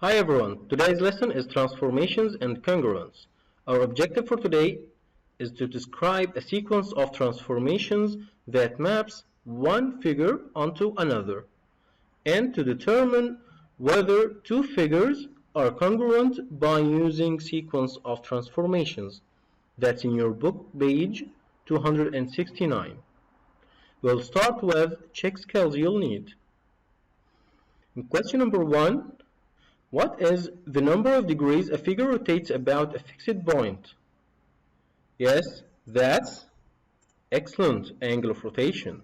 Hi everyone, today's lesson is transformations and congruence. Our objective for today is to describe a sequence of transformations that maps one figure onto another and to determine whether two figures are congruent by using sequence of transformations. That's in your book page 269. We'll start with check skills you'll need. In question number 1, what is the number of degrees a figure rotates about a fixed point? Yes, that's excellent angle of rotation.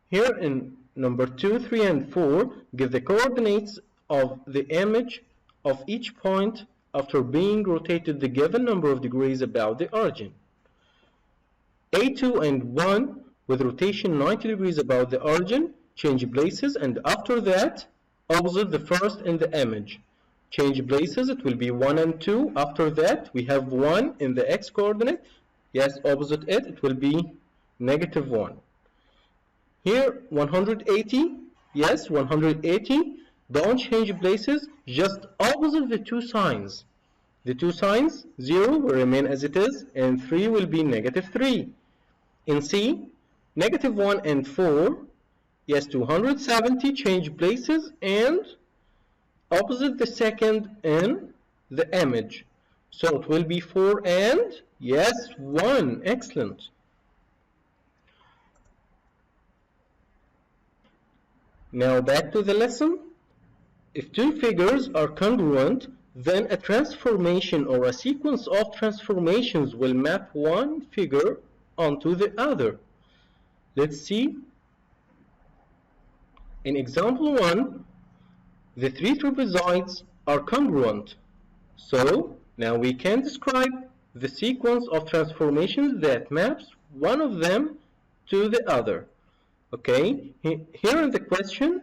Here in number 2, 3, and 4, give the coordinates of the image of each point after being rotated the given number of degrees about the origin. A2 and 1 with rotation 90 degrees about the origin change places, and after that opposite the first in the image. Change places, it will be 1 and 2. After that, we have 1 in the x coordinate. Yes, opposite it, it will be negative 1. Here, 180. Yes, 180. Don't change places, just opposite the two signs. The two signs, 0 will remain as it is, and 3 will be negative 3. In C, negative 1 and 4. Yes, 270 change places and opposite the second in the image. So it will be 4 and, yes, 1. Excellent. Now back to the lesson. If two figures are congruent, then a transformation or a sequence of transformations will map one figure onto the other. Let's see. In example 1, the three trapezoids are congruent. So now we can describe the sequence of transformations that maps one of them to the other. Okay, here in the question,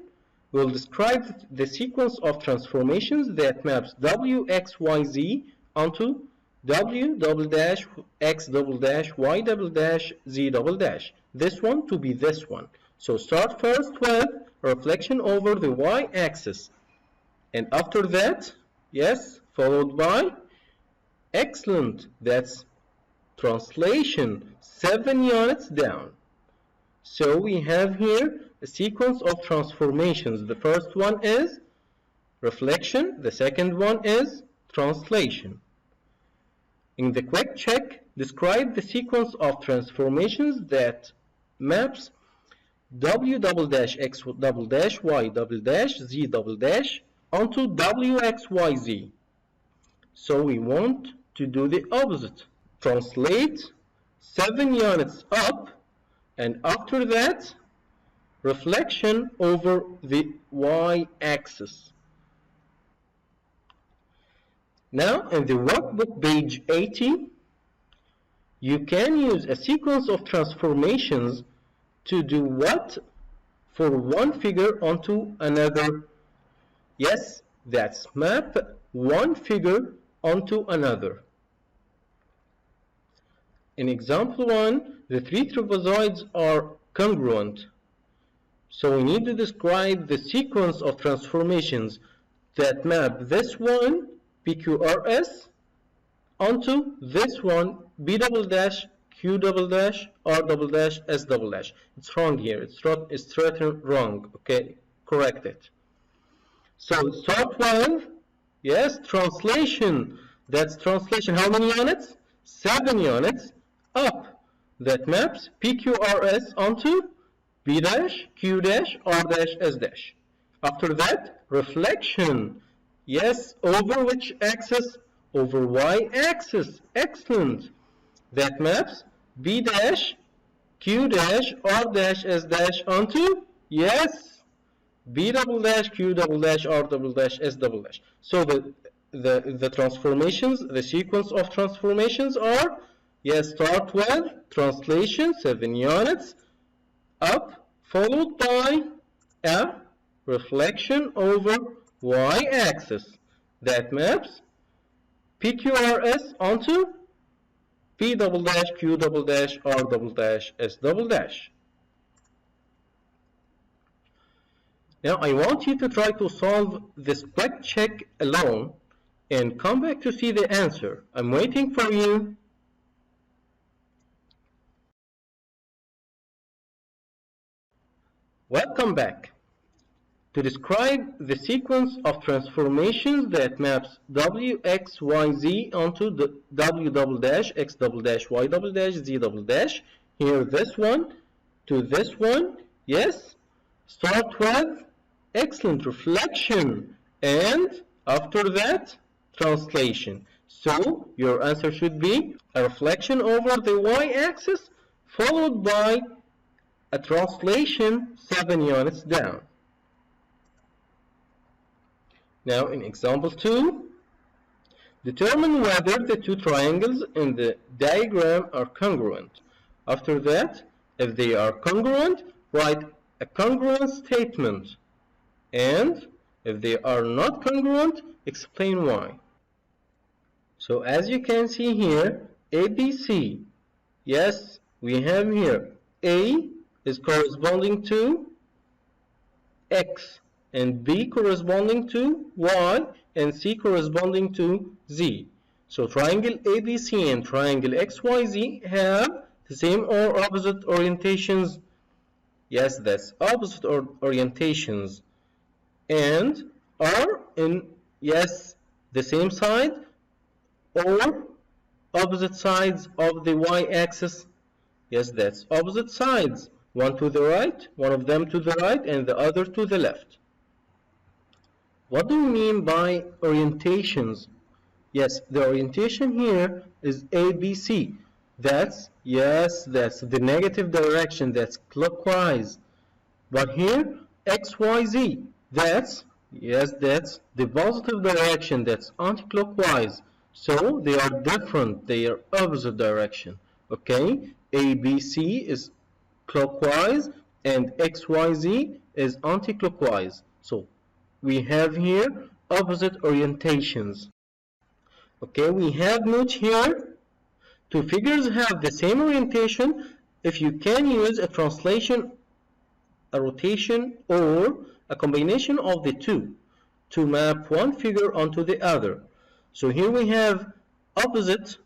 we'll describe the sequence of transformations that maps wxyz onto w double dash x double dash y double dash z double dash. This one to be this one. So start first with reflection over the y-axis, and after that, yes, followed by excellent, that's translation 7 units down. So we have here a sequence of transformations. The first one is reflection, the second one is translation. In the quick check, describe the sequence of transformations that maps w double dash x double dash y double dash z double dash onto wxyz. So we want to do the opposite. Translate 7 units up, and after that, reflection over the y-axis. Now in the workbook page 80, you can use a sequence of transformations to do what for one figure onto another. Yes, that's map one figure onto another. In example 1, the three trapezoids are congruent. So we need to describe the sequence of transformations that map this one, PQRS, onto this one, B double dash, Q double dash, R double dash, S double dash. It's wrong here. It's written wrong. Okay, correct it. So start with, yes, translation. That's translation. How many units? 7 units up. That maps PQRS onto B dash, Q dash, R dash, S dash. After that, reflection. Yes, over which axis? Over Y axis. Excellent. That maps B dash, Q dash, R dash, S dash onto, yes, B double dash, Q double dash, R double dash, S double dash. So the transformations, the sequence of transformations are, yes, start with translation, 7 units, up, followed by a reflection over y-axis. That maps PQRS onto P double dash, Q double dash, R double dash, S double dash. Now I want you to try to solve this quick check alone and come back to see the answer. I'm waiting for you. Welcome back. To describe the sequence of transformations that maps w, x, y, z onto the w double dash, x double dash, y double dash, z double dash, here this one to this one, yes, start with excellent reflection, and after that, translation. So your answer should be a reflection over the y-axis followed by a translation 7 units down. Now in example 2, determine whether the two triangles in the diagram are congruent. After that, if they are congruent, write a congruence statement. And if they are not congruent, explain why. So as you can see here, ABC, yes, we have here A is corresponding to X, and B corresponding to Y, and C corresponding to Z. So triangle ABC and triangle XYZ have the same or opposite orientations. Yes, that's opposite orientations, and are in, yes, the same side or opposite sides of the y-axis. Yes, that's opposite sides. One to the right, one of them to the right, and the other to the left. What do we mean by orientations? Yes, the orientation here is ABC. That's, yes, that's the negative direction, that's clockwise. But here, XYZ, that's, yes, that's the positive direction, that's anti-clockwise. So they are different, they are opposite direction. Okay, ABC is clockwise and XYZ is anti-clockwise. So we have here opposite orientations. Okay, we have note here. Two figures have the same orientation if you can use a translation, a rotation, or a combination of the two to map one figure onto the other. So here we have opposite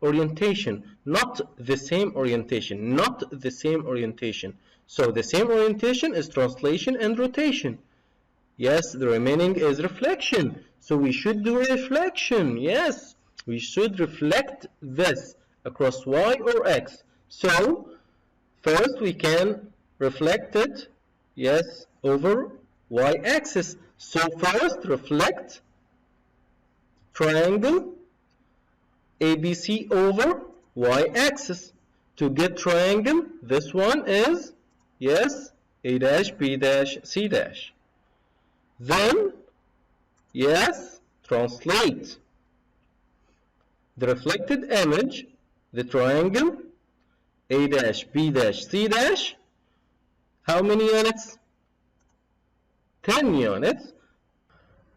orientation, not the same orientation, not the same orientation. So the same orientation is translation and rotation. Yes, the remaining is reflection. So we should do reflection. Yes, we should reflect this across y or x. So first we can reflect it, yes, over y-axis. So first reflect triangle ABC over y-axis. To get triangle, this one is, yes, A dash, B dash, C dash. Then, yes, translate the reflected image, the triangle A dash, B dash, C dash. How many units? 10 units.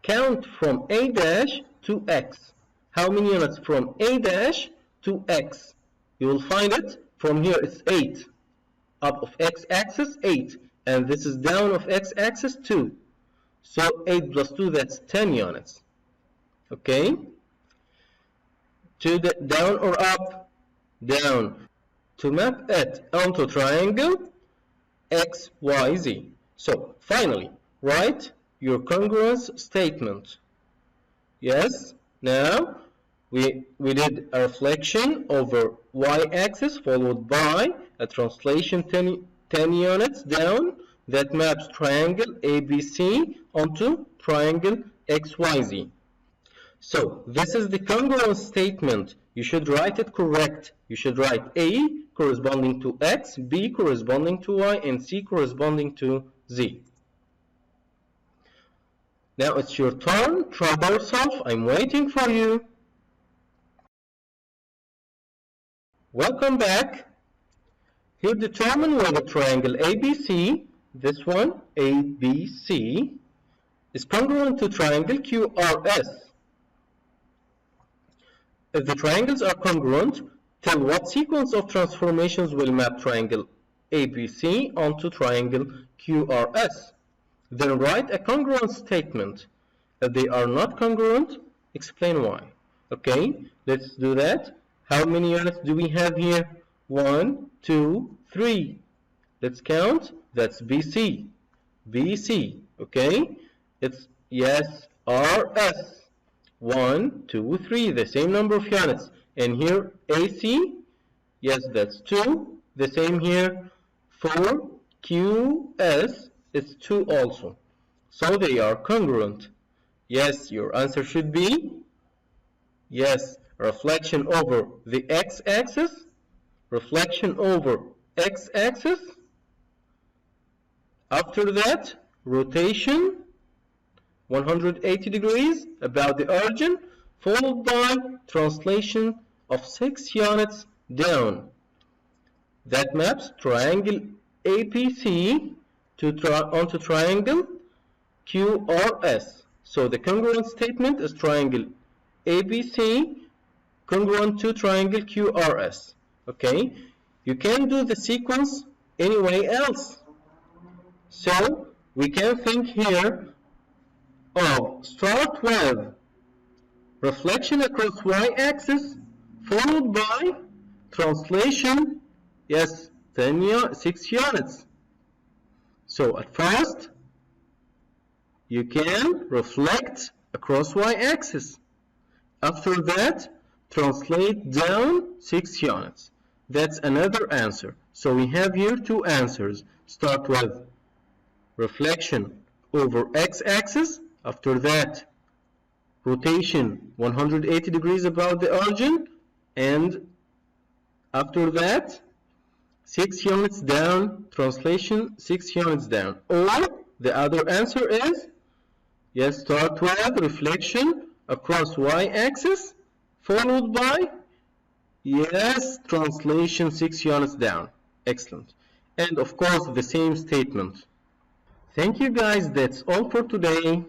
Count from A dash to X. How many units from A dash to X? You will find it from here, it's 8. Up of x-axis, 8. And this is down of x-axis, 2. So 8 plus 2, that's 10 units. Okay? To the down or up? Down. To map it onto triangle X, Y, Z. So finally, write your congruence statement. Yes? Now, we did a reflection over y-axis followed by a translation 10 units down that maps triangle ABC onto triangle XYZ. So this is the congruence statement. You should write it correct. You should write A corresponding to X, B corresponding to Y, and C corresponding to Z. Now it's your turn. Try by yourself. I'm waiting for you. Welcome back. Here determine whether triangle ABC, this one, ABC, is congruent to triangle QRS. If the triangles are congruent, tell what sequence of transformations will map triangle ABC onto triangle QRS. Then write a congruent statement. If they are not congruent, explain why. Okay, let's do that. How many units do we have here? 1, 2, 3. Let's count. That's BC. BC. Okay, it's yes, RS. 1, 2, 3. The same number of units. And here AC. Yes, that's 2. The same here. 4. QS is 2 also. So they are congruent. Yes, your answer should be yes, reflection over the x-axis, reflection over x-axis. After that, rotation 180 degrees about the origin, followed by translation of 6 units down. That maps triangle APC onto triangle QRS. So the congruent statement is triangle ABC congruent to triangle QRS. Okay, you can do the sequence anyway else. So we can think here of start with reflection across y-axis followed by translation, yes, 6 units. So at first you can reflect across y-axis. After that, translate down 6 units. That's another answer. So we have here 2 answers. Start with reflection over x-axis. After that, rotation 180 degrees about the origin. And after that, 6 units down, translation 6 units down. Or the other answer is yes, start with reflection across y-axis, followed by, yes, translation 6 units down. Excellent. And of course, the same statement. Thank you guys, that's all for today.